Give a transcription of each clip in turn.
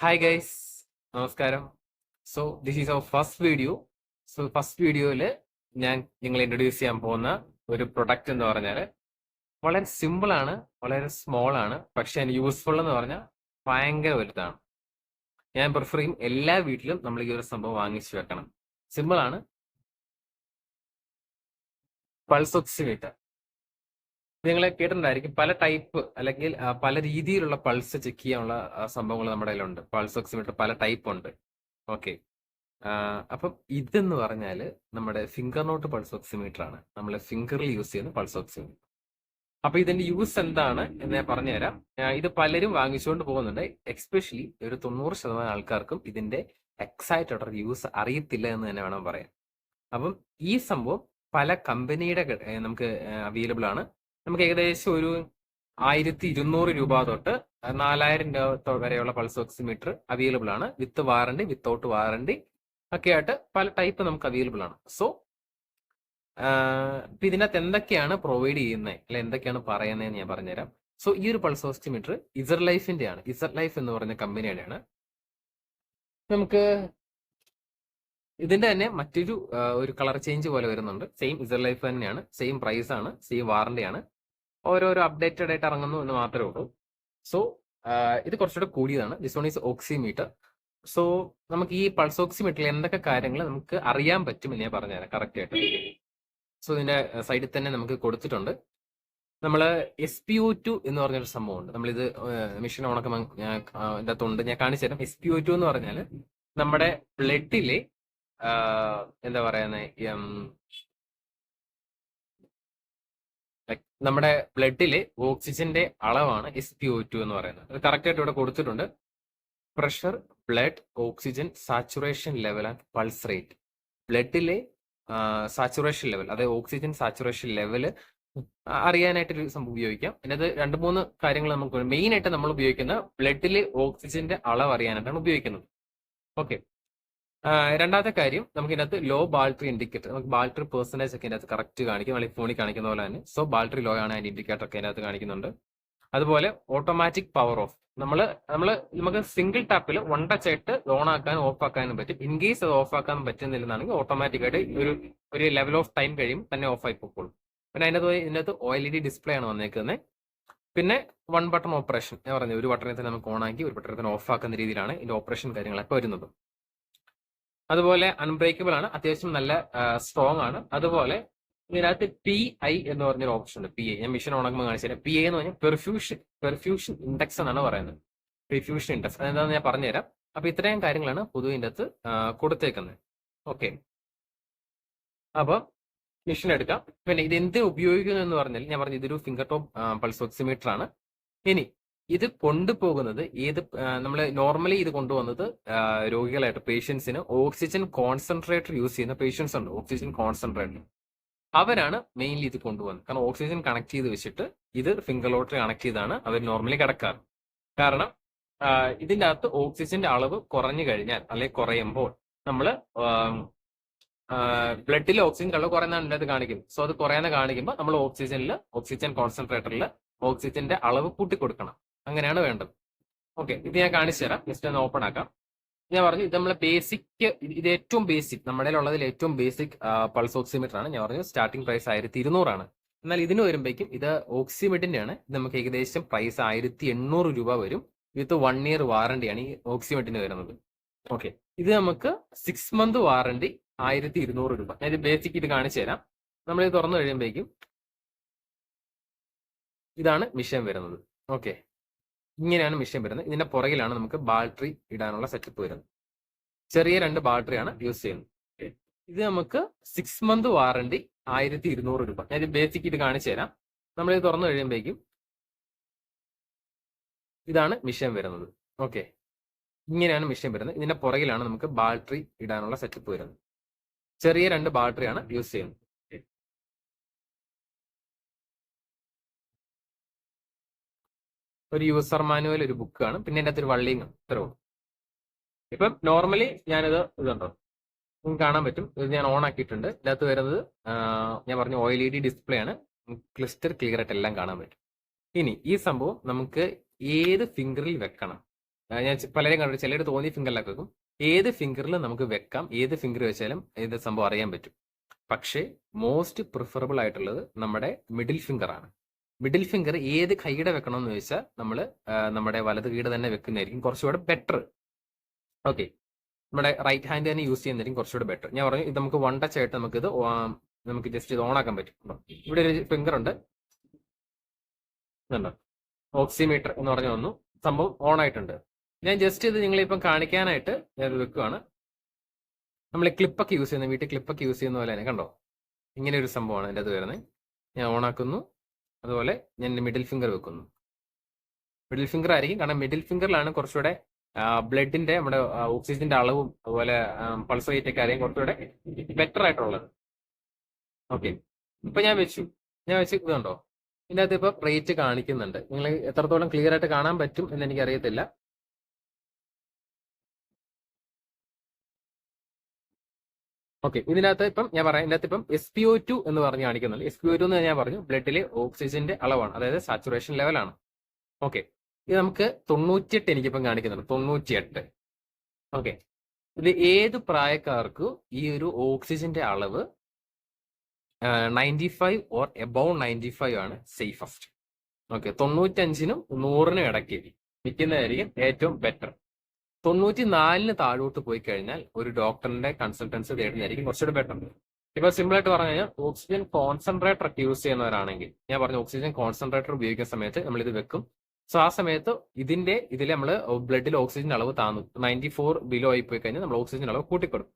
Hi guys, നമസ്കാരം. So this is our first video. So first വീഡിയോയിൽ ഞാൻ നിങ്ങളെ ഇൻട്രൊഡ്യൂസ് ചെയ്യാൻ പോകുന്ന ഒരു പ്രൊഡക്റ്റ് എന്ന് പറഞ്ഞാൽ വളരെ സിമ്പിൾ ആണ്, വളരെ സ്മോൾ ആണ്, പക്ഷെ അതിന് യൂസ്ഫുൾ എന്ന് പറഞ്ഞാൽ ഭയങ്കര വലുതാണ്. ഞാൻ പ്രിഫർ ചെയ്യും എല്ലാ വീട്ടിലും നമ്മൾ ഈ ഒരു സംഭവം വാങ്ങിച്ചു വെക്കണം. സിമ്പിൾ ആണ്, പൾസ് ഓക്സിമീറ്റർ. നിങ്ങൾ കേട്ടിട്ടുണ്ടായിരിക്കും പല ടൈപ്പ് അല്ലെങ്കിൽ പല രീതിയിലുള്ള പൾസ് ചെക്ക് ചെയ്യാനുള്ള സംഭവങ്ങൾ നമ്മുടെ കയ്യിലുണ്ട്. പൾസ് ഓക്സിമീറ്റർ പല ടൈപ്പ് ഉണ്ട്. ഓക്കെ. അപ്പം ഇതെന്ന് പറഞ്ഞാല് നമ്മുടെ ഫിംഗർ നോട്ട് പൾസ് ഓക്സിമീറ്റർ ആണ്. നമ്മളെ ഫിംഗറിൽ യൂസ് ചെയ്യുന്ന പൾസ് ഓക്സിമീറ്റർ. അപ്പൊ ഇതിന്റെ യൂസ് എന്താണ് എന്ന് ഞാൻ പറഞ്ഞുതരാം. ഇത് പലരും വാങ്ങിച്ചുകൊണ്ട് പോകുന്നുണ്ട്. എക്സ്പെഷ്യലി ഒരു 90% ആൾക്കാർക്കും ഇതിന്റെ എക്സാക്റ്റ് ആയിട്ടുള്ള യൂസ് അറിയത്തില്ല എന്ന് തന്നെ വേണം പറയാൻ. അപ്പം ഈ സംഭവം പല കമ്പനിയുടെ നമുക്ക് അവൈലബിൾ ആണ്. നമുക്ക് ഏകദേശം ഒരു 1200 രൂപ തൊട്ട് 4000 രൂപ വരെയുള്ള പൾസ് ഓക്സിമീറ്റർ അവൈലബിൾ ആണ്. വിത്ത് വാറണ്ടി, വിത്തൗട്ട് വാറണ്ടി ഒക്കെ ആയിട്ട് പല ടൈപ്പ് നമുക്ക് അവൈലബിൾ ആണ്. സോ ഇപ്പൊ ഇതിനകത്ത് എന്തൊക്കെയാണ് പ്രൊവൈഡ് ചെയ്യുന്നത് അല്ലെ എന്തൊക്കെയാണ് പറയുന്നതെന്ന് ഞാൻ പറഞ്ഞുതരാം. സോ ഈ ഒരു പൾസ് ഓക്സിമീറ്റർ ഇസർ ലൈഫിന്റെ ആണ്. ഇസർ ലൈഫ് എന്ന് പറഞ്ഞ കമ്പനിയുടെയാണ്. നമുക്ക് ഇതിന്റെ തന്നെ മറ്റൊരു ഒരു കളർ ചേഞ്ച് പോലെ വരുന്നുണ്ട്. സെയിം ഇസർ ലൈഫ് തന്നെയാണ്, സെയിം പ്രൈസ് ആണ്, സെയിം വാറണ്ടി ആണ്. ഓരോരോ അപ്ഡേറ്റഡ് ആയിട്ട് ഇറങ്ങുന്നു എന്ന് മാത്രമേ ഉള്ളൂ. സോ ഇത് കുറച്ചുകൂടെ കൂടിയതാണ്. This one is oximeter. So നമുക്ക് ഈ പൾസ് ഓക്സിമീറ്ററിൽ എന്തൊക്കെ കാര്യങ്ങൾ നമുക്ക് അറിയാൻ പറ്റും എന്ന് ഞാൻ പറഞ്ഞുതരാം കറക്റ്റ് ആയിട്ട്. സോ ഇതിന്റെ സൈഡിൽ തന്നെ നമുക്ക് കൊടുത്തിട്ടുണ്ട്. നമ്മൾ SpO2 എന്ന് പറഞ്ഞൊരു സംഭവമുണ്ട്. നമ്മളിത് മിഷൻ ഓണക്കം ഇതിന്റെ തൊണ്ട് ഞാൻ കാണിച്ചു തരാം. SpO2 എന്ന് പറഞ്ഞാൽ നമ്മുടെ ബ്ലഡിലെ എന്താ പറയുന്നത്, നമ്മുടെ ബ്ലഡിലെ ഓക്സിജന്റെ അളവാണ് SpO2 എന്ന് പറയുന്നത്. അത് കറക്റ്റ് ആയിട്ട് ഇവിടെ കൊടുത്തിട്ടുണ്ട്. Pressure, blood oxygen saturation level and pulse rate. ബ്ലഡിലെ സാച്ചുറേഷൻ ലെവൽ, അതായത് ഓക്സിജൻ സാച്ചുറേഷൻ ലെവൽ അറിയാനായിട്ട് ഒരു സംഭവം ഉപയോഗിക്കാം. അതിനകത്ത് 2-3 കാര്യങ്ങൾ നമുക്ക് മെയിൻ ആയിട്ട് നമ്മൾ ഉപയോഗിക്കുന്ന ബ്ലഡിലെ ഓക്സിജന്റെ അളവ് അറിയാനായിട്ടാണ് ഉപയോഗിക്കുന്നത്. ഓക്കെ. രണ്ടാമത്തെ കാര്യം, നമുക്ക് ഇതിനകത്ത് ലോ ബാൾട്ടറി ഇൻഡിക്കേറ്റർ, നമുക്ക് ബാൾട്ടറി പെർസെന്റേജ് ഒക്കെ ഇതിനകത്ത് കറക്റ്റ് കാണിക്കും, അല്ലെങ്കിൽ ഫോണിൽ കാണിക്കുന്ന പോലെ തന്നെ. സോ ബാൾട്ടറി ലോ ആണ് അതിന്റെ ഇൻഡിക്കേറ്റർ ഒക്കെ ഇതിനകത്ത് കാണിക്കുന്നുണ്ട്. അതുപോലെ ഓട്ടോമാറ്റിക് പവർ ഓഫ്, നമുക്ക് സിംഗിൾ ടാപ്പിൽ വൺ ടച്ച് ആയിട്ട് ഓൺ ആക്കാനും ഓഫ് ആക്കാനും പറ്റും. ഇൻ കേസ് അത് ഓഫ് ആക്കാൻ പറ്റുന്നില്ലെന്നാണെങ്കിൽ ഓട്ടോമാറ്റിക് ആയിട്ട് ഒരു ലെവൽ ഓഫ് ടൈം കഴിയും തന്നെ ഓഫ് ആയി പോയിക്കോളും. പിന്നെ ഇതിനകത്ത് OLED ഡിസ്പ്ലേ ആണ് വന്നേക്കുന്നത്. പിന്നെ വൺ ബട്ടൺ ഓപ്പറേഷൻ, ഞാൻ പറഞ്ഞു ഒരു ബട്ടണിൽ തന്നെ നമുക്ക് ഓൺ ആക്കി ഒരു ബട്ടണിൽ തന്നെ ഓഫ് ആക്കുന്ന രീതിയിലാണ് ഇതിന്റെ ഓപ്പറേഷൻ കാര്യങ്ങളൊക്കെ വരുന്നത്. അതുപോലെ അൺബ്രേക്കബിൾ ആണ്, അത്യാവശ്യം നല്ല സ്ട്രോങ് ആണ്. അതുപോലെ ഇതിനകത്ത് PI എന്ന് പറഞ്ഞൊരു ഓപ്ഷൻ ഉണ്ട്. PI ഞാൻ മിഷൻ ഓണാക്കുമ്പോൾ കാണിച്ചു തരാം. PI എന്ന് പറഞ്ഞാൽ പെർഫ്യൂഷൻ ഇൻഡെക്സ് എന്നാണ് പറയുന്നത്. പെർഫ്യൂഷൻ ഇൻഡെക്സ് അതെന്താണെന്ന് ഞാൻ പറഞ്ഞുതരാം. അപ്പൊ ഇത്രയും കാര്യങ്ങളാണ് പൊതുവെ ഇതിൻ്റെ അകത്ത് കൊടുത്തേക്കുന്നത്. ഓക്കെ. അപ്പൊ മിഷൻ എടുക്കാം. പിന്നെ ഇത് എന്ത് ഉപയോഗിക്കുന്നു എന്ന് പറഞ്ഞാൽ ഞാൻ പറഞ്ഞു ഇതൊരു ഫിംഗർ ടോപ്പ് പൾസ് ഓക്സിമീറ്റർ ആണ്. ഇനി ഇത് കൊണ്ടുപോകുന്നത് നമ്മൾ നോർമലി ഇത് കൊണ്ടുവന്നത് രോഗികളായിട്ട് പേഷ്യൻസിന് ഓക്സിജൻ കോൺസെൻട്രേറ്റർ യൂസ് ചെയ്യുന്ന പേഷ്യൻസ് ഉണ്ട്. ഓക്സിജൻ കോൺസെൻട്രേറ്റർ അവരാണ് മെയിൻലി ഇത് കൊണ്ടുപോകുന്നത്. കാരണം ഓക്സിജൻ കണക്ട് ചെയ്ത് വെച്ചിട്ട് ഇത് ഫിംഗറിലോട്ട് കണക്ട് ചെയ്താണ് അവർ നോർമലി കിടക്കാറ്. കാരണം ഇതിൻ്റെ അകത്ത് ഓക്സിജന്റെ അളവ് കുറഞ്ഞു കഴിഞ്ഞാൽ അല്ലെങ്കിൽ കുറയുമ്പോൾ നമ്മൾ ബ്ലഡിൽ ഓക്സിജൻ കളവ് കുറയുന്നതാണ് ഇത് കാണിക്കും. സോ അത് കുറയാതെ കാണിക്കുമ്പോൾ നമ്മൾ ഓക്സിജൻ കോൺസെൻട്രേറ്ററിൽ ഓക്സിജന്റെ അളവ് കൂട്ടിക്കൊടുക്കണം. അങ്ങനെയാണ് വേണ്ടത്. ഓക്കെ. ഇത് ഞാൻ കാണിച്ചു തരാം. ജസ്റ്റ് ഒന്ന് ഓപ്പൺ ആക്കാം. ഞാൻ പറഞ്ഞു ഇത് നമ്മളെ ഇത് ഏറ്റവും ബേസിക് നമ്മുടെ ഉള്ളതിൽ ഏറ്റവും ബേസിക് പൾസ് ഓക്സിമീറ്റർ ആണ്. ഞാൻ പറഞ്ഞു സ്റ്റാർട്ടിംഗ് പ്രൈസ് 1200 ആണ്. എന്നാൽ ഇതിന് വരുമ്പോഴേക്കും ഇത് ഓക്സിമീറ്ററിന്റെ ആണ്. ഇത് നമുക്ക് ഏകദേശം പ്രൈസ് 1800 രൂപ വരും. വിത്ത് 1 ഇയർ വാറണ്ടിയാണ് ഈ ഓക്സിമീറ്ററിന് വരുന്നത്. ഓക്കെ. ഇത് നമുക്ക് 6 മന്ത് വാറണ്ടി 1200 രൂപ. ഞാൻ ഇത് ബേസിക് ഇത് കാണിച്ചു തരാം. നമ്മൾ ഇത് തുറന്നു കഴിയുമ്പോഴേക്കും ഇതാണ് മിഷൻ വരുന്നത്. ഓക്കെ. ഇങ്ങനെയാണ് മിഷൻ വരുന്നത്. ഇതിന്റെ പുറകിലാണ് നമുക്ക് ബാറ്ററി ഇടാനുള്ള സെറ്റപ്പ് വരുന്നത്. ചെറിയ 2 ബാറ്ററിയാണ് യൂസ് ചെയ്യുന്നത്. ഇത് നമുക്ക് 6 മന്ത് വാറണ്ടി 1200 രൂപ. ഞാൻ ഇത് ബേസിക് ഇത് കാണിച്ചു തരാം. നമ്മൾ ഇത് തുറന്നു കഴിയുമ്പോഴേക്കും ഇതാണ് മിഷൻ വരുന്നത്. ഓക്കെ. ഇങ്ങനെയാണ് മിഷൻ വരുന്നത്. ഇതിന്റെ പുറകിലാണ് നമുക്ക് ബാറ്ററി ഇടാനുള്ള സെറ്റപ്പ് വരുന്നത്. ചെറിയ 2 ബാറ്ററിയാണ് യൂസ് ചെയ്യുന്നത്. ഒരു യൂസർ മാനുവൽ, ഒരു ബുക്ക് കാണും, പിന്നെ എൻ്റെ അകത്ത് ഒരു വള്ളിയും ഇത്രയും. ഇപ്പം നോർമലി ഞാനിത് ഇതുണ്ടോ നിങ്ങൾക്ക് കാണാൻ പറ്റും. ഇത് ഞാൻ ഓൺ ആക്കിയിട്ടുണ്ട്. ഇതിനകത്ത് വരുന്നത് ഞാൻ പറഞ്ഞു OLED ഡിസ്പ്ലേ ആണ്. ക്ലിസ്റ്റർ ക്ലിയർ ആയിട്ട് എല്ലാം കാണാൻ പറ്റും. ഇനി ഈ സംഭവം നമുക്ക് ഏത് ഫിംഗറിൽ വെക്കണം, ഞാൻ പലരെയും കണ്ടു, ചിലർ തോന്നി ഫിംഗറിലൊക്കെ വെക്കും. ഏത് ഫിംഗറിൽ നമുക്ക് വെക്കാം, ഏത് ഫിംഗർ വെച്ചാലും ഇത് സംഭവം അറിയാൻ പറ്റും. പക്ഷേ മോസ്റ്റ് പ്രിഫറബിൾ ആയിട്ടുള്ളത് നമ്മുടെ മിഡിൽ ഫിംഗർ ആണ്. മിഡിൽ ഫിംഗർ ഏത് കൈയുടെ വെക്കണമെന്ന് ചോദിച്ചാൽ നമ്മൾ നമ്മുടെ വലത് കൈയുടെ തന്നെ വെക്കുന്നതായിരിക്കും കുറച്ചുകൂടെ ബെറ്റർ. ഓക്കെ, നമ്മുടെ റൈറ്റ് ഹാൻഡ് തന്നെ യൂസ് ചെയ്യുന്നതായിരിക്കും കുറച്ചുകൂടെ ബെറ്റർ. ഞാൻ പറഞ്ഞു ഇത് നമുക്ക് വൺ ടച്ച് ആയിട്ട് നമുക്ക് ജസ്റ്റ് ഇത് ഓൺ ആക്കാൻ പറ്റും. ഇവിടെ ഒരു ഫിംഗർ ഉണ്ട്, ഓക്സിമീറ്റർ എന്ന് പറഞ്ഞു വന്നു, സംഭവം ഓൺ ആയിട്ടുണ്ട്. ഞാൻ ജസ്റ്റ് ഇത് നിങ്ങളിപ്പം കാണിക്കാനായിട്ട് ഞാൻ വെക്കുകയാണ്. നമ്മൾ ക്ലിപ്പൊക്കെ യൂസ് ചെയ്യുന്ന, വീട്ടിൽ ക്ലിപ്പൊക്കെ യൂസ് ചെയ്യുന്ന പോലെ തന്നെ കണ്ടോ, ഇങ്ങനെ ഒരു സംഭവമാണ് എൻ്റെ അത് വരുന്നത്. ഞാൻ ഓൺ ആക്കുന്നു, അതുപോലെ ഞാൻ മിഡിൽ ഫിംഗർ വെക്കുന്നു. മിഡിൽ ഫിംഗർ ആയിരിക്കും, കാരണം മിഡിൽ ഫിംഗറിലാണ് കുറച്ചുകൂടെ ബ്ലഡിന്റെ നമ്മുടെ ഓക്സിജന്റെ അളവും അതുപോലെ പൾസ് റേറ്റ് ഒക്കെ ആയിരിക്കും കുറച്ചുകൂടെ ബെറ്റർ ആയിട്ടുള്ളത്. ഓക്കെ, ഇപ്പൊ ഞാൻ വെച്ചു ഇതുണ്ടോ, ഇതിൻ്റെ അകത്ത് ഇപ്പൊ റേറ്റ് കാണിക്കുന്നുണ്ട്. നിങ്ങൾ എത്രത്തോളം ക്ലിയർ ആയിട്ട് കാണാൻ പറ്റും എന്ന് എനിക്ക് അറിയത്തില്ല. ഓക്കെ, ഇതിനകത്ത് ഇപ്പം ഞാൻ പറയാം, ഇതിനകത്ത് ഇപ്പം SpO2 എന്ന് പറഞ്ഞ് കാണിക്കുന്നുണ്ട്. SpO2 എന്ന് ഞാൻ പറഞ്ഞു ബ്ലഡിലെ ഓക്സിജന്റെ അളവാണ്, അതായത് സാച്ചുറേഷൻ ലെവലാണ്. ഓക്കെ, ഇത് നമുക്ക് 98 എനിക്കിപ്പം കാണിക്കുന്നുണ്ട്, 98. ഓക്കെ, ഇത് ഏത് പ്രായക്കാർക്കും ഈ ഒരു ഓക്സിജന്റെ അളവ് 95 ഓർ എബവ് 95 ആണ് സേഫസ്റ്റ്. ഓക്കെ, 95നും 100നും ഇടയ്ക്ക് നിൽക്കുന്നതായിരിക്കും ഏറ്റവും ബെറ്റർ. 94ന് താഴോട്ട് പോയി കഴിഞ്ഞാൽ ഒരു ഡോക്ടറിന്റെ കൺസൾട്ടൻസി തേടുന്നതായിരിക്കും കുറച്ചുകൂടെ ബെറ്റർ. ഇപ്പൊ സിമ്പിൾ ആയിട്ട് പറഞ്ഞു കഴിഞ്ഞാൽ ഓക്സിജൻ കോൺസെൻട്രേറ്റർ ഒക്കെ യൂസ് ചെയ്യുന്നവരാണെങ്കിൽ, ഞാൻ പറഞ്ഞു ഓക്സിജൻ കോൺസെൻട്രേറ്റർ ഉപയോഗിക്കുന്ന സമയത്ത് നമ്മൾ ഇത് വെക്കും. സോ ആ സമയത്ത് ഇതിൽ നമ്മൾ ബ്ലഡിൽ ഓക്സിജൻ അളവ് താന്നു 94 ബിലോ ആയി പോയി കഴിഞ്ഞാൽ നമ്മൾ ഓക്സിജൻ അളവ് കൂട്ടിക്കൊടുക്കും.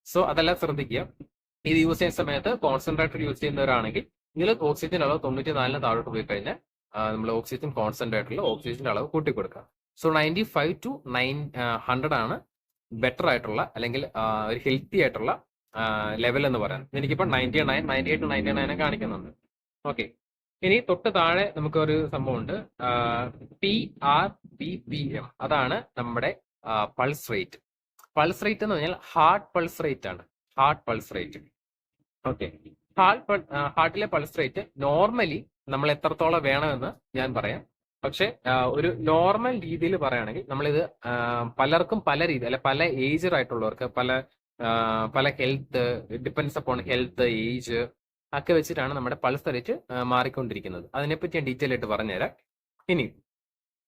സോ അതെല്ലാം ശ്രദ്ധിക്കുക. ഇത് യൂസ് ചെയ്യുന്ന സമയത്ത് കോൺസെൻട്രേറ്റർ യൂസ് ചെയ്യുന്നവരാണെങ്കിൽ ഇതിൽ ഓക്സിജൻ അളവ് 94ന് താഴോട്ട് പോയി കഴിഞ്ഞാൽ നമ്മൾ ഓക്സിജൻ കോൺസെൻട്രേറ്ററിൽ ഓക്സിജന്റെ അളവ് കൂട്ടിക്കൊടുക്കുക. സോ 95 to 100 ആണ് ബെറ്റർ ആയിട്ടുള്ള അല്ലെങ്കിൽ ഒരു ഹെൽത്തി ആയിട്ടുള്ള ലെവൽ എന്ന് പറയുന്നത്. എനിക്കിപ്പോൾ 99, 98 to 99 കാണിക്കുന്നുണ്ട്. ഓക്കെ, ഇനി തൊട്ട് താഴെ നമുക്ക് ഒരു സംഭവമുണ്ട്, PRBPM. അതാണ് നമ്മുടെ പൾസ് റേറ്റ്. പൾസ് റേറ്റ് എന്ന് പറഞ്ഞാൽ ഹാർട്ട് പൾസ് റേറ്റ് ആണ്, ഹാർട്ട് പൾസ് റേറ്റ്. ഓക്കെ, ഹാർട്ടിലെ പൾസ് റേറ്റ് നോർമലി നമ്മൾ എത്രത്തോളം വേണമെന്ന് ഞാൻ പറയാം. പക്ഷെ ഒരു നോർമൽ രീതിയിൽ പറയുകയാണെങ്കിൽ നമ്മളിത് പലർക്കും പല രീതി, അല്ലെ പല ഏജ് ആയിട്ടുള്ളവർക്ക് പല health depends upon health, age ഒക്കെ വെച്ചിട്ടാണ് നമ്മുടെ പൾസ് റേറ്റ് മാറിക്കൊണ്ടിരിക്കുന്നത്. അതിനെപ്പറ്റി ഞാൻ ഡീറ്റെയിൽ ആയിട്ട് പറഞ്ഞുതരാം. ഇനി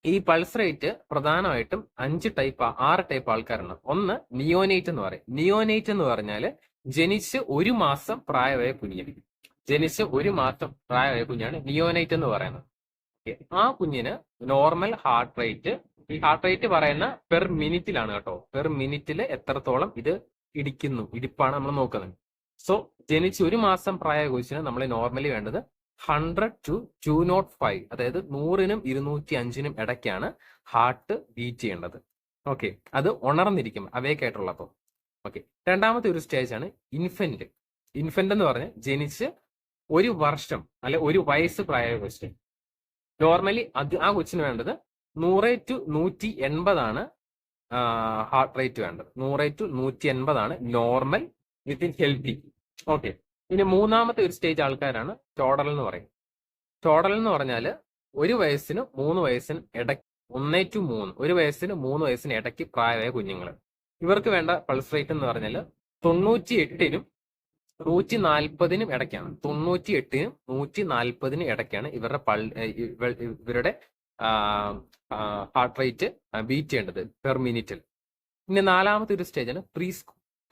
ഈ പൾസ് റേറ്റ് പ്രധാനമായിട്ടും 6 ടൈപ്പ് ആൾക്കാരാണ്. ഒന്ന് നിയോനേറ്റ് എന്ന് പറയും. നിയോനേറ്റ് എന്ന് പറഞ്ഞാൽ ജനിച്ച് 1 മാസം പ്രായമായ കുഞ്ഞ്, ജനിച്ച് 1 മാസം പ്രായമായ കുഞ്ഞാണ് നിയോനേറ്റ് എന്ന് പറയുന്നത്. ആ കുഞ്ഞിന് നോർമൽ ഹാർട്ട് റേറ്റ്, ഈ ഹാർട്ട് റേറ്റ് പറയുന്ന പെർ മിനിറ്റിലാണ് കേട്ടോ, പെർ മിനിറ്റിൽ എത്രത്തോളം ഇത് ഇടിപ്പാണ് നമ്മൾ നോക്കുന്നത്. സോ ജനിച്ച് 1 മാസം പ്രായ കൊച്ചിന് നമ്മൾ നോർമലി വേണ്ടത് 100 to 205, അതായത് 100നും 205നും ഇടയ്ക്കാണ് ഹാർട്ട് ബീറ്റ് ചെയ്യേണ്ടത്. ഓക്കെ, അത് ഉണർന്നിരിക്കും അവയ്ക്കായിട്ടുള്ളപ്പോൾ. ഓക്കെ, രണ്ടാമത്തെ ഒരു സ്റ്റേജ് ആണ് ഇൻഫന്റ്. ഇൻഫന്റ് എന്ന് പറഞ്ഞാൽ ജനിച്ച് 1 വർഷം അല്ലെ 1 വയസ്സ് പ്രായ കൊച്ചിന്. നോർമലി ആ കൊച്ചിന് വേണ്ടത് 100 to 180 ആണ് ഹാർട്ട് റേറ്റ് വേണ്ടത്. 100 to 180 ആണ് നോർമൽ വിത്തിൻ ഹെൽത്തി. ഓക്കെ, ഇനി മൂന്നാമത്തെ ഒരു സ്റ്റേജ് ആൾക്കാരാണ് ടോഡൽ എന്ന് പറയും. ടോഡൽ എന്ന് പറഞ്ഞാൽ 1 വയസ്സിനും 3 വയസ്സിനും ഇടയ്ക്ക്, 1 to 3, 1 വയസ്സിനും 3 വയസ്സിനും ഇടയ്ക്ക് പ്രായമായ കുഞ്ഞുങ്ങൾ. ഇവർക്ക് വേണ്ട പൾസ് റേറ്റ് എന്ന് പറഞ്ഞാൽ 98നും 140നും ഇടയ്ക്കാണ്. 98നും 140നും ഇടയ്ക്കാണ് ഇവരുടെ ഹാർട്ട് റേറ്റ് ബീറ്റ് ചെയ്യേണ്ടത് പെർ മിനിറ്റിൽ. പിന്നെ നാലാമത്തെ ഒരു സ്റ്റേജാണ്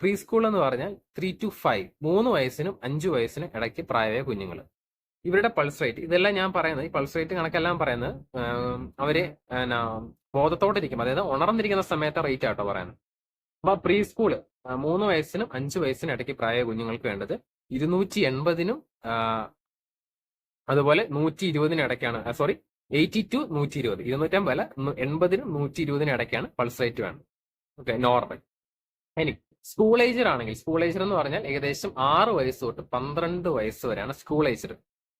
പ്രീ സ്കൂൾ എന്ന് പറഞ്ഞാൽ 3 to 5, 3 വയസ്സിനും 5 വയസ്സിനും ഇടയ്ക്ക് പ്രായമായ കുഞ്ഞുങ്ങൾ. ഇവരുടെ പൾസ് റേറ്റ്, ഇതെല്ലാം ഞാൻ പറയുന്നത്, ഈ പൾസ് റേറ്റ് കണക്കെല്ലാം പറയുന്നത് അവര് ബോധത്തോടെ ഇരിക്കും, അതായത് ഉണർന്നിരിക്കുന്ന സമയത്തെ റേറ്റ് ആട്ടോ പറയുന്നത്. അപ്പൊ പ്രീ സ്കൂള് 3 വയസ്സിനും 5 വയസ്സിനും ഇടയ്ക്ക് പ്രായ കുഞ്ഞുങ്ങൾക്ക് വേണ്ടത് 280നും അതുപോലെ 120നും ഇടയ്ക്കാണ്. 80 to 120, 250 അല്ല, 80നും 120നും ഇടയ്ക്കാണ് പൾസ് റേറ്റ് വേണ്ടത്. Okay, normal. ഇനി സ്കൂൾ ഏജർ ആണെങ്കിൽ, സ്കൂൾ ഏജർ എന്ന് പറഞ്ഞാൽ ഏകദേശം 6 വയസ്സ് തൊട്ട് 12 വയസ്സ് വരെയാണ് സ്കൂൾ ഏജർ.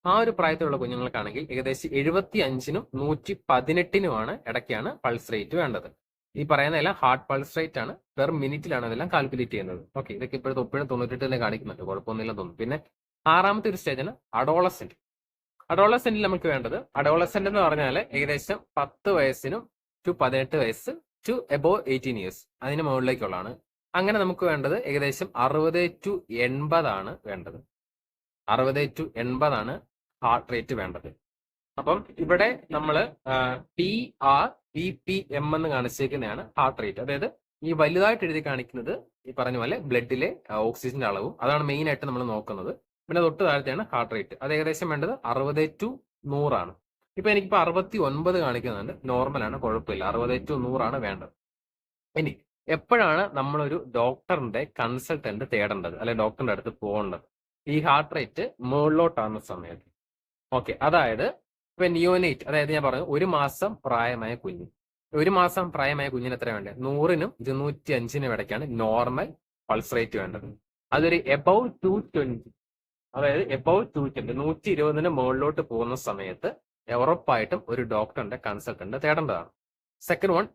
ആ ഒരു പ്രായത്തിലുള്ള കുഞ്ഞുങ്ങൾക്കാണെങ്കിൽ ഏകദേശം 75നും 118നുമാണ് ഇടയ്ക്കാണ് പൾസ് റേറ്റ് വേണ്ടത്. ഈ പറയുന്നതെല്ലാം ഹാർട്ട് പൾസ് റേറ്റ് ആണ്, പെർ മിനിറ്റിലാണ് അതെല്ലാം കാൽക്കുലേറ്റ് ചെയ്യുന്നത്. ഓക്കെ, ഇതൊക്കെ ഇപ്പോഴത്തെ 98 തന്നെ കാണിക്കുന്നുണ്ട്, കുഴപ്പമൊന്നുമില്ല തോന്നുന്നു. പിന്നെ ആറാമത്തെ ഒരു സ്റ്റേജാണ് അഡോളസെന്റ്. അഡോളസെന്റിൽ നമുക്ക് വേണ്ടത്, അഡോളസെന്റ് എന്ന് പറഞ്ഞാൽ ഏകദേശം 10 വയസ്സിനും to 18 വയസ്സ് ടു എബോവ് 18 ഇയേഴ്സ്, അതിന് മുകളിലേക്കുള്ളതാണ്. അങ്ങനെ നമുക്ക് വേണ്ടത് ഏകദേശം 60 to 80 വേണ്ടത്. 60 to 80 ഹാർട്ട് റേറ്റ് വേണ്ടത്. അപ്പം ഇവിടെ നമ്മൾ PRVPM എന്ന് കാണിച്ചേക്കുന്നതാണ് ഹാർട്ട് റേറ്റ്. അതായത് ഈ വലുതായിട്ട് എഴുതി കാണിക്കുന്നത് ഈ പറഞ്ഞ പോലെ ബ്ലഡിലെ ഓക്സിജന്റെ അളവും, അതാണ് മെയിൻ ആയിട്ട് നമ്മൾ നോക്കുന്നത്. പിന്നെ തൊട്ട് താഴത്തെയാണ് ഹാർട്ട് റേറ്റ്. അത് ഏകദേശം വേണ്ടത് 60 to 100. ഇപ്പൊ എനിക്കിപ്പോ 69 കാണിക്കുന്നുണ്ട്, നോർമലാണ്, കുഴപ്പമില്ല. 60 to 100 വേണ്ടത്. ഇനി എപ്പോഴാണ് നമ്മളൊരു ഡോക്ടറിന്റെ കൺസൾട്ടന്റ് തേടേണ്ടത്, അല്ലെ ഡോക്ടറിന്റെ അടുത്ത് പോകേണ്ടത്? ഈ ഹാർട്ട് റേറ്റ് മുകളിലോട്ടാകുന്ന സമയത്ത്. ഓക്കെ, അതായത് ഇപ്പൊ നിയോനേറ്റ്, അതായത് ഞാൻ പറഞ്ഞു 1 മാസം പ്രായമായ കുഞ്ഞ്. 1 മാസം പ്രായമായ കുഞ്ഞിന് എത്ര വേണ്ടത്? 100നും 205നും ഇടയ്ക്കാണ് നോർമൽ പൾസ് റേറ്റ് വേണ്ടത്. അതൊരു എബവ് 220, അതായത് എബവ് 220, 120ന് മുകളിലോട്ട് പോകുന്ന സമയത്ത് ഉറപ്പായിട്ടും ഒരു ഡോക്ടറിന്റെ കൺസൾട്ടന്റ് തേടേണ്ടതാണ്. Second one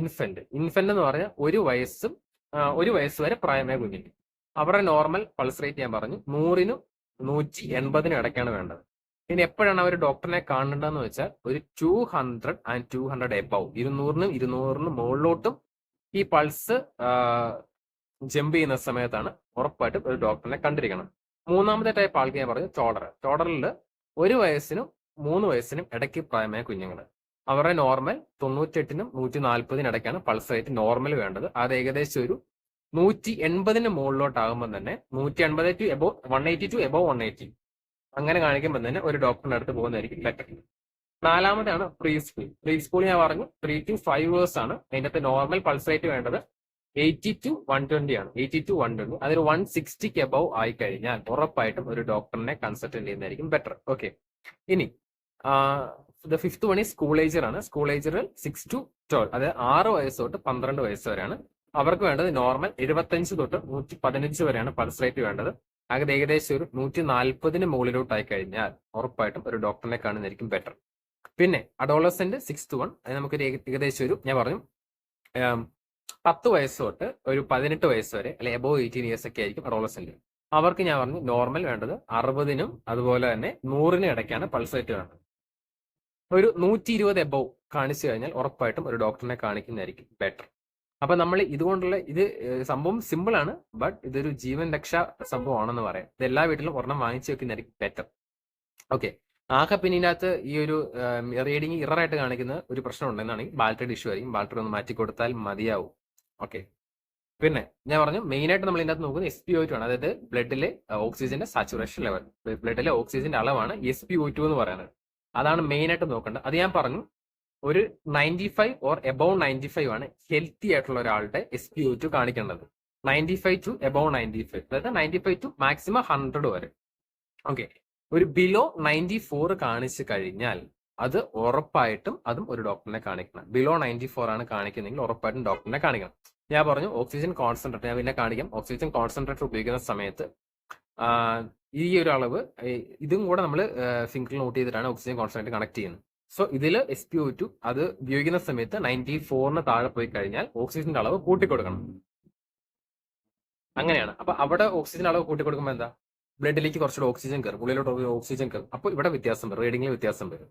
infant. ഇൻഫന്റ് എന്ന് പറഞ്ഞാൽ 1 വയസ്സ് വരെ പ്രായമായ കുഞ്ഞിന്. അവരുടെ നോർമൽ പൾസ് റേറ്റ് ഞാൻ പറഞ്ഞു 100നും 180നും ഇടയ്ക്കാണ് വേണ്ടത്. ഇനി എപ്പോഴാണ് അവർ ഡോക്ടറിനെ കാണേണ്ടതെന്ന് വെച്ചാൽ ഒരു 200 and 200 എബവ്, 200നും മുകളിലോട്ടും ഈ പൾസ് ജമ്പ് ചെയ്യുന്ന സമയത്താണ് ഉറപ്പായിട്ടും ഒരു ഡോക്ടറിനെ കണ്ടിരിക്കണം. മൂന്നാമത്തെ ടൈപ്പ് ആൾക്ക് ഞാൻ പറഞ്ഞു ചോഡർ. ചോഡറിൽ 1 വയസ്സിനും 3 വയസ്സിനും ഇടയ്ക്ക് പ്രായമായ കുഞ്ഞുങ്ങൾ. അവരുടെ നോർമൽ 98നും 140നും ഇടയ്ക്കാണ് പൾസ് റേറ്റ് നോർമൽ വേണ്ടത്. അത് ഏകദേശം ഒരു 180ന് മുകളിലോട്ടാകുമ്പോൾ തന്നെ 180 to എബവ് 180 to എബവ് 180 അങ്ങനെ കാണിക്കുമ്പോൾ തന്നെ ഒരു ഡോക്ടറിന്റെ അടുത്ത് പോകുന്നതായിരിക്കും ബെറ്റർ. നാലാമതാണ് പ്രീ സ്കൂൾ. പ്രീ സ്കൂൾ ഞാൻ പറഞ്ഞു 3 to 5 years ആണ്. അതിൻ്റെ അകത്ത് നോർമൽ പൾസ് റേറ്റ് വേണ്ടത് 80 to 120 ആണ്. 80 to 120, അതൊരു 160ക്ക് എബവ് ആയി കഴിഞ്ഞാൽ ഉറപ്പായിട്ടും ഒരു ഡോക്ടറിനെ കൺസൾട്ട് ചെയ്യുന്നതായിരിക്കും ബെറ്റർ. ഓക്കെ, ഇനി ദ ഫിഫ്ത്ത് വൺ ഈ സ്കൂൾ ഏജർ ആണ്. സ്കൂൾ ഏജറിൽ 6 to 12, അതായത് 6 വയസ്സ് തൊട്ട് 12 വയസ്സ് വരെയാണ്. അവർക്ക് വേണ്ടത് നോർമൽ 75 തൊട്ട് 115 വരെയാണ് പൾസ് റേറ്റ് വേണ്ടത്. അത് ഏകദേശം ഒരു 140ന് മുകളിലോട്ടായി കഴിഞ്ഞാൽ ഉറപ്പായിട്ടും ഒരു ഡോക്ടറിനെ കാണുന്നതായിരിക്കും ബെറ്റർ. പിന്നെ അഡോളസെന്റ് 6th വൺ, അത് നമുക്ക് ഏകദേശം ഒരു ഞാൻ പറഞ്ഞു 10 വയസ്സ് തൊട്ട് ഒരു 18 വയസ്സ് വരെ, അല്ലെ എബോവ് 18 ഇയേഴ്സ് ഒക്കെ ആയിരിക്കും അഡോളസെന്റ്. അവർക്ക് ഞാൻ പറഞ്ഞു നോർമൽ വേണ്ടത് 60നും അതുപോലെ തന്നെ 100നും ഇടയ്ക്കാണ് പൾസ് റേറ്റ് വേണ്ടത്. ഒരു 120 എബോവ് കാണിച്ചു കഴിഞ്ഞാൽ ഉറപ്പായിട്ടും ഒരു ഡോക്ടറിനെ കാണിക്കുന്നതായിരിക്കും ബെറ്റർ. അപ്പൊ നമ്മൾ ഇതുകൊണ്ടുള്ള സംഭവം സിമ്പിൾ ആണ്, ബട്ട് ഇതൊരു ജീവൻ രക്ഷാ സംഭവമാണെന്ന് പറയാം. ഇത് എല്ലാ വീട്ടിലും ഒരെണ്ണം വാങ്ങിച്ചു വെക്കുന്നതായിരിക്കും ബെറ്റർ. ഓക്കെ, ആകെ പിന്നെ ഇതിനകത്ത് ഈ ഒരു റീഡിങ് ഇററായിട്ട് കാണിക്കുന്ന ഒരു പ്രശ്നം ഉണ്ടെന്നാണെങ്കിൽ ബാറ്ററി ഇഷ്യൂ ആയിരിക്കും. ബാറ്ററി ഒന്ന് മാറ്റി കൊടുത്താൽ മതിയാവും. ഓക്കെ, പിന്നെ ഞാൻ പറഞ്ഞു മെയിൻ ആയിട്ട് നമ്മൾ ഇതിനകത്ത് നോക്കുന്നത് SpO2 ആണ്. അതായത് ബ്ലഡിലെ ഓക്സിജന്റെ സാച്ചുറേഷൻ ലെവൽ, ബ്ലഡിലെ ഓക്സിജന്റെ അളവാണ് SpO2 എന്ന് പറയുന്നത്. അതാണ് മെയിൻ ആയിട്ട് നോക്കേണ്ടത്. അത് ഞാൻ പറഞ്ഞു ഒരു 95 ഓർ എബവ് 95 ആണ് ഹെൽത്തി ആയിട്ടുള്ള ഒരാളുടെ SpO2 കാണിക്കേണ്ടത്. 95 to എബവ് 95, അതായത് 95 to മാക്സിമം 100 വരെ. ഓക്കെ, ഒരു ബിലോ 94 കാണിച്ചു കഴിഞ്ഞാൽ അത് ഉറപ്പായിട്ടും അതും ഒരു ഡോക്ടറിനെ കാണിക്കണം. ബിലോ 94 ആണ് കാണിക്കുന്നെങ്കിൽ ഉറപ്പായിട്ടും ഡോക്ടറിനെ കാണിക്കണം. ഞാൻ പറഞ്ഞു ഓക്സിജൻ കോൺസെൻട്രേറ്റർ, ഞാൻ പിന്നെ കാണിക്കാം. ഓക്സിജൻ കോൺസെൻട്രേറ്റർ ഉപയോഗിക്കുന്ന സമയത്ത് ഈ ഒരു അളവ് ഇതും കൂടെ നമ്മൾ ഫിംഗറിൽ നോട്ട് ചെയ്തിട്ടാണ് ഓക്സിജൻ കോൺസെൻട്രേറ്റർ കണക്ട് ചെയ്യുന്നത്. സോ ഇതിൽ SpO2 അത് ഉപയോഗിക്കുന്ന സമയത്ത് 94ന് താഴെ പോയി കഴിഞ്ഞാൽ ഓക്സിജന്റെ അളവ് കൂട്ടിക്കൊടുക്കണം. അങ്ങനെയാണ്. അപ്പൊ അവിടെ ഓക്സിജൻ അളവ് കൂട്ടിക്കൊടുക്കുമ്പോൾ എന്താ, ബ്ലഡിലേക്ക് കുറച്ചുകൂടെ ഓക്സിജൻ കയറും, ഉള്ളിലോട്ട് ഓക്സിജൻ കയറും. അപ്പോൾ ഇവിടെ വ്യത്യാസം വരും, റീഡിങ്ങിൽ വ്യത്യാസം വരും.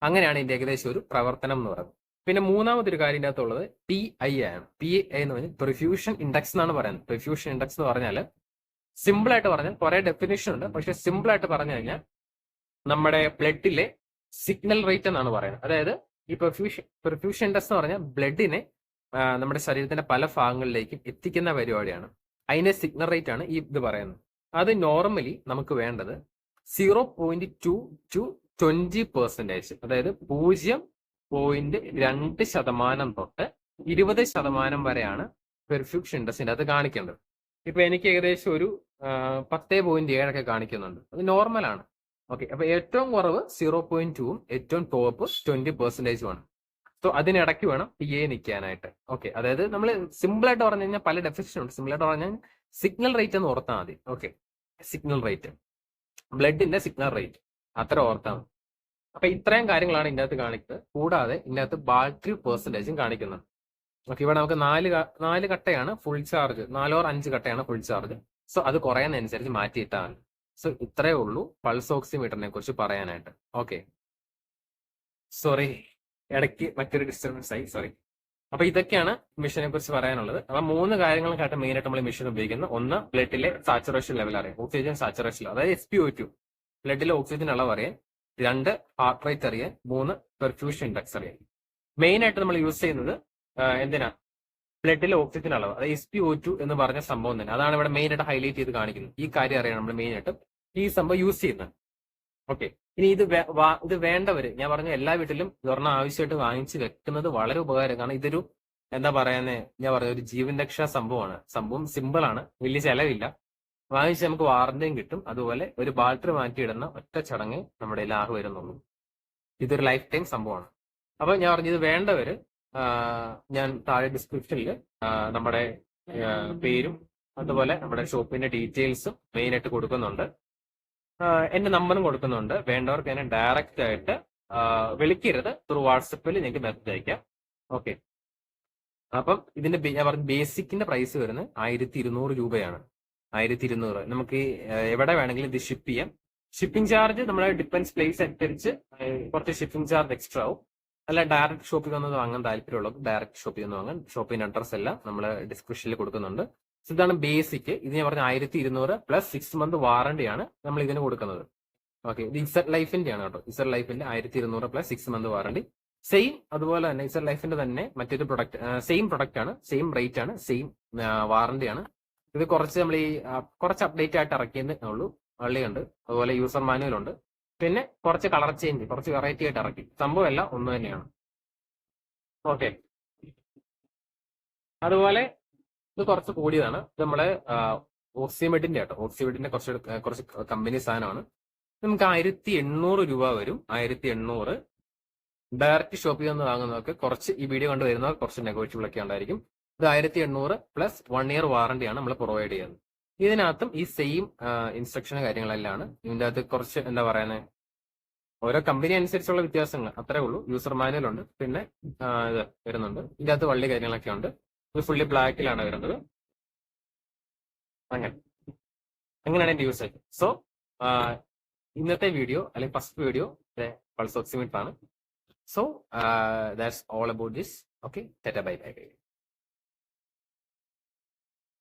അങ്ങനെയാണ് ഇതിന്റെ ഏകദേശം ഒരു പ്രവർത്തനം എന്ന് പറയുന്നത്. പിന്നെ മൂന്നാമതൊരു കാര്യം ഇതിനകത്തുള്ളത് PI ആണ്. PI എന്ന് പറഞ്ഞാൽ പെർഫ്യൂഷൻ ഇൻഡെക്സ് എന്നാണ് പറയുന്നത്. പെർഫ്യൂഷൻ ഇൻഡെക്സ് എന്ന് പറഞ്ഞാൽ സിമ്പിൾ ആയിട്ട് പറഞ്ഞാൽ കുറെ ഡെഫിനേഷൻ ഉണ്ട്, പക്ഷെ സിമ്പിൾ ആയിട്ട് പറഞ്ഞു കഴിഞ്ഞാൽ നമ്മുടെ ബ്ലഡിലെ സിഗ്നൽ റേറ്റ് എന്നാണ് പറയുന്നത്. അതായത് ഈ പെർഫ്യൂഷൻ ഇൻഡെക്സ് എന്ന് പറഞ്ഞാൽ ബ്ലഡിനെ നമ്മുടെ ശരീരത്തിന്റെ പല ഭാഗങ്ങളിലേക്കും എത്തിക്കുന്ന പരിപാടിയാണ്. അതിന്റെ സിഗ്നൽ റേറ്റ് ആണ് ഈ ഇത് പറയുന്നത്. അത് നോർമലി നമുക്ക് വേണ്ടത് 0.2 to 20%, അതായത് 0.2% തൊട്ട് 20% വരെയാണ് പെർഫ്യൂഷൻ ഇൻഡെക്സിന്റെ അത് കാണിക്കേണ്ടത്. ഇപ്പൊ എനിക്ക് ഏകദേശം ഒരു 10.7 കാണിക്കുന്നുണ്ട്, അത് നോർമലാണ്. ഓക്കെ, അപ്പൊ ഏറ്റവും കുറവ് 0.2ഉം ഏറ്റവും ടോപ്പ് 20%ആണ്. സോ അതിനിടയ്ക്ക് വേണം PA നിൽക്കാനായിട്ട്. ഓക്കെ, അതായത് നമ്മൾ സിമ്പിൾ ആയിട്ട് പറഞ്ഞു കഴിഞ്ഞാൽ പല ഡെഫിനിഷൻ ഉണ്ട്. സിമ്പിൾ ആയിട്ട് പറഞ്ഞാൽ സിഗ്നൽ റേറ്റ് എന്ന് ഓർത്താൽ മതി. ഓക്കെ, സിഗ്നൽ റേറ്റ്, ബ്ലഡിന്റെ സിഗ്നൽ റേറ്റ് അത്ര ഓർത്താൽ മതി. അപ്പൊ ഇത്രയും കാര്യങ്ങളാണ് ഇതിൻ്റെ അകത്ത് കാണിക്കുന്നത്. കൂടാതെ ഇതിൻ്റെ അകത്ത് ബാറ്ററി പെർസെൻറ്റേജും കാണിക്കുന്നുണ്ട്. ഓക്കെ, ഇവിടെ നമുക്ക് 4 കട്ടയാണ് ഫുൾ ചാർജ്, 4 or 5 കട്ടയാണ് ഫുൾ ചാർജ്. സോ അത് കുറയുന്നതനുസരിച്ച് മാറ്റിയിട്ടാൽ മതി. സോ ഇത്രയേ ഉള്ളൂ പൾസ് ഓക്സിമീറ്ററിനെ കുറിച്ച് പറയാനായിട്ട്. ഓക്കെ, സോറി, ഇടയ്ക്ക് മറ്റൊരു ഡിസ്റ്റർബൻസ് ആയി, സോറി. അപ്പൊ ഇതൊക്കെയാണ് മെഷീനെ കുറിച്ച് പറയാനുള്ളത്. അപ്പൊ 3 കാര്യങ്ങൾക്കായിട്ട് മെയിൻ ആയിട്ട് നമ്മൾ മെഷീൻ ഉപയോഗിക്കുന്നത്. ഒന്ന്, ബ്ലഡിലെ സാച്ചുറേഷൻ ലെവൽ അറിയാം, ഓക്സിജൻ സാച്ചുറേഷൻ, അതായത് SpO2 ബ്ലഡിലെ ഓക്സിജൻ അളവ് അറിയാൻ. 2, ഹാർട്ട് റേറ്റ് അറിയാൻ. 3, പെർഫ്യൂഷൻ ഇൻഡെക്സ് അറിയാൻ. മെയിൻ ആയിട്ട് നമ്മൾ യൂസ് ചെയ്യുന്നത് എന്തിനാ? ബ്ലഡിലെ ഓക്സിജൻ അളവ്, അതായത് SpO2 എന്ന് പറഞ്ഞ സംഭവം തന്നെ. അതാണ് ഇവിടെ മെയിൻ ആയിട്ട് ഹൈലൈറ്റ് ചെയ്ത് കാണിക്കുന്നത്. ഈ കാര്യം അറിയാൻ നമ്മൾ മെയിൻ ആയിട്ട് ഈ സംഭവം യൂസ് ചെയ്യുന്നത്. ഓക്കെ, ഇനി ഇത് വേണ്ടവര്, ഞാൻ പറഞ്ഞ എല്ലാ വീട്ടിലും ഇതൊരെണ്ണം ആവശ്യമായിട്ട് വാങ്ങിച്ച് വെക്കുന്നത് വളരെ ഉപകാരം. കാരണം ഇതൊരു എന്താ പറയാന്ന്, ഞാൻ പറഞ്ഞ ഒരു ജീവൻ രക്ഷാ സംഭവമാണ്. സംഭവം സിമ്പിൾ ആണ്, വലിയ ചെലവില്ല, വാങ്ങിച്ച് നമുക്ക് വാറന്റിയും കിട്ടും. അതുപോലെ ഒരു ബാറ്ററി മാറ്റിയിടുന്ന ഒറ്റ ചടങ്ങ് നമ്മുടെ ലാഹ് വരുന്നുള്ളൂ. ഇതൊരു ലൈഫ് ടൈം സംഭവമാണ്. അപ്പൊ ഞാൻ പറഞ്ഞു, ഇത് വേണ്ടവര് ഞാൻ താഴെ ഡിസ്ക്രിപ്ഷനിൽ നമ്മുടെ പേരും അതുപോലെ നമ്മുടെ ഷോപ്പിന്റെ ഡീറ്റെയിൽസും മെയിൻ ആയിട്ട് കൊടുക്കുന്നുണ്ട്. എന്റെ നമ്പറും കൊടുക്കുന്നുണ്ട്. വേണ്ടവർക്ക് എന്നെ ഡയറക്റ്റ് ആയിട്ട് വിളിക്കരുത്, ത്രൂ വാട്സപ്പിൽ നിങ്ങൾക്ക് മെസ്സേജ് അയക്കാം. ഓക്കെ, അപ്പം ഇതിന്റെ ഞാൻ പറഞ്ഞ ബേസിക്കിന്റെ പ്രൈസ് വരുന്നത് 1200 രൂപയാണ്. 1200 നമുക്ക് എവിടെ വേണമെങ്കിലും ഇത് ഷിപ്പ് ചെയ്യാം. ഷിപ്പിംഗ് ചാർജ് നമ്മുടെ ഡിപ്പെൻസ് പ്ലേസ് അനുസരിച്ച് കുറച്ച് ഷിപ്പിംഗ് ചാർജ് എക്സ്ട്രാ ആവും. അല്ല, ഡയറക്റ്റ് ഷോപ്പിൽ വന്നത് വാങ്ങാൻ താല്പര്യമുള്ളത് ഡയറക്റ്റ് ഷോപ്പിൽ നിന്ന് വാങ്ങാൻ. ഷോപ്പിന്റെ അഡ്രസ് എല്ലാം നമ്മൾ ഡിസ്ക്രിപ്ഷനിൽ കൊടുക്കുന്നുണ്ട്. ഇതാണ് ബേസിക്. ഇത് ഞാൻ പറഞ്ഞ 1200 പ്ലസ് 6 മന്ത് വാറണ്ടിയാണ് നമ്മൾ ഇതിന് കൊടുക്കുന്നത്. ഓക്കെ, ഇത് ഇസഡ് ലൈഫിന്റെ ആണ് കേട്ടോ. ഇസഡ് ലൈഫിന്റെ 1200 പ്ലസ് 6 മന്ത് വാറണ്ടി. സെയിം അതുപോലെ തന്നെ ഇസഡ് ലൈഫിന്റെ തന്നെ മറ്റൊരു പ്രൊഡക്റ്റ്, സെയിം പ്രൊഡക്റ്റ് ആണ്, സെയിം റേറ്റ് ആണ്, സെയിം വാറണ്ടി ആണ്. ഇത് കുറച്ച് നമ്മൾ ഈ കുറച്ച് അപ്ഡേറ്റ് ആയിട്ട് ഇറക്കിയതേ ഉള്ളൂ. ഉണ്ട്, അതുപോലെ യൂസർ മാനുവൽ ഉണ്ട്, പിന്നെ കുറച്ച് കളർ ചേഞ്ച്, കുറച്ച് വെറൈറ്റി ആയിട്ട് ഇറക്കി. സംഭവം എല്ലാം ഒന്ന് തന്നെയാണ്. ഓക്കെ, അതുപോലെ ഇത് കുറച്ച് കൂടിയതാണ്. ഇത് നമ്മളെ ഓക്സിമെഡിന്റെ കേട്ടോ. ഓക്സിമെഡിന്റെ കുറച്ച് കമ്പനി സാധനമാണ്. നമുക്ക് 1800 രൂപ വരും. 1800 ഡയറക്റ്റ് ഷോപ്പിൽ നിന്ന് വാങ്ങുന്നതൊക്കെ കുറച്ച്, ഈ വീഡിയോ കണ്ടു വരുന്നവർ കുറച്ച് നെഗോഷ്യബിൾ ഒക്കെ ഉണ്ടായിരിക്കും. ഇത് 1800 പ്ലസ് 1 ഇയർ വാറണ്ടിയാണ് നമ്മൾ പ്രൊവൈഡ് ചെയ്യുന്നത്. ഇതിനകത്തും ഈ സെയിം ഇൻസ്ട്രക്ഷനും കാര്യങ്ങളെല്ലാം ആണ്. ഇതിൻ്റെ അകത്ത് കുറച്ച് എന്താ പറയുന്നത്, ഓരോ കമ്പനി അനുസരിച്ചുള്ള വ്യത്യാസങ്ങൾ അത്രേ ഉള്ളൂ. യൂസർ മാനുവൽ ഉണ്ട്, പിന്നെ ഇത് വരുന്നുണ്ട്. ഇതിൻ്റെ അകത്ത് വള്ളി കാര്യങ്ങളൊക്കെ ഉണ്ട്. ഇത് ഫുള്ളി ബ്ലാക്കിലാണ് വരുന്നത്. അങ്ങനെയാണ് എന്റെ യൂസേജ്. സോ ഇന്നത്തെ വീഡിയോ അല്ലെങ്കിൽ ഫസ്റ്റ് വീഡിയോ പൾസ് ഓക്സിമീറ്റർ ആണ്. So that's all about this. Okay, Tata, bye bye.